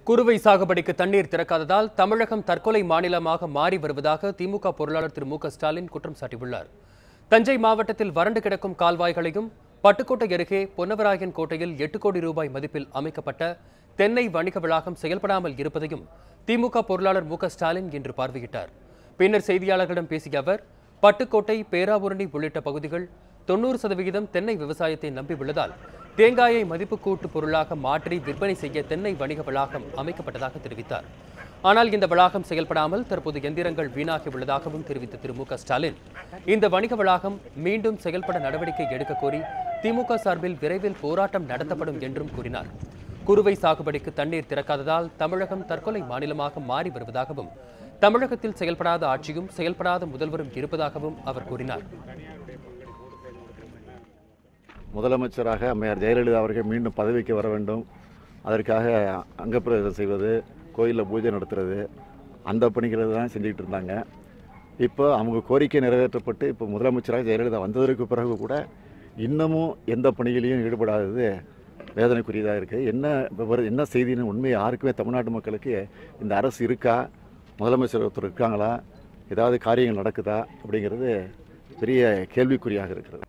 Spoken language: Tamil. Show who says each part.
Speaker 1: குறுவை சாகுபடிக்கு தண்ணீர் திறக்காததால் தமிழகம் தற்கொலை மாநிலமாக மாறி வருவதாக திமுக பொருளாளர் திரு மு க ஸ்டாலின் குற்றம் சாட்டியுள்ளார். தஞ்சை மாவட்டத்தில் வறண்டு கிடக்கும் கால்வாய்களையும் பட்டுக்கோட்டை அருகே பொன்னவராயன் கோட்டையில் 8 கோடி ரூபாய் மதிப்பில் அமைக்கப்பட்ட தென்னை வணிக வளாகம் செயல்படாமல் இருப்பதையும் திமுக பொருளாளர் மு க ஸ்டாலின் இன்று பார்வையிட்டார். பின்னர் செய்தியாளர்களிடம் பேசிய அவர், பட்டுக்கோட்டை, பேராவூரணி உள்ளிட்ட பகுதிகள் 90% தென்னை விவசாயத்தை நம்பியுள்ளதால் தேங்காயை மதிப்பு கூட்டு பொருளாக மாற்றி விற்பனை செய்ய தென்னை வணிக வளாகம் அமைக்கப்பட்டதாக தெரிவித்தார். ஆனால் இந்த வளாகம் செயல்படாமல் தற்போது எந்திரங்கள் வீணாகி உள்ளதாகவும் தெரிவித்த திரு மு க ஸ்டாலின், இந்த வணிக வளாகம் மீண்டும் செயல்பட நடவடிக்கை எடுக்க கோரி திமுக சார்பில் விரைவில் போராட்டம் நடத்தப்படும் என்றும் கூறினார். குறுவை சாகுபடிக்கு தண்ணீர் திறக்காததால் தமிழகம் தற்கொலை மாநிலமாக மாறி வருவதாகவும், தமிழகத்தில் செயல்படாத ஆட்சியும் செயல்படாத முதல்வரும் இருப்பதாகவும் அவர் கூறினார்.
Speaker 2: முதலமைச்சராக அம்மையார் ஜெயலலிதா அவர்கள் மீண்டும் பதவிக்கு வர வேண்டும். அதற்காக அங்கப்பிரவேசம் செய்வது, கோயிலில் பூஜை நடத்துறது, அந்த பணிகளை தான் செஞ்சுக்கிட்டு இருந்தாங்க. இப்போ அவங்க கோரிக்கை நிறைவேற்றப்பட்டு இப்போ முதலமைச்சராக ஜெயலலிதா வந்ததற்கு பிறகு கூட இன்னமும் எந்த பணிகளையும் ஈடுபடாதது வேதனைக்குரியதாக இருக்குது. என்ன செய்தின்னு உண்மை யாருக்குமே தமிழ்நாட்டு மக்களுக்கு இந்த அரசு இருக்கா, முதலமைச்சர் ஒருத்தர் இருக்காங்களா, ஏதாவது காரியங்கள் நடக்குதா அப்படிங்கிறது பெரிய கேள்விக்குறியாக இருக்கிறது.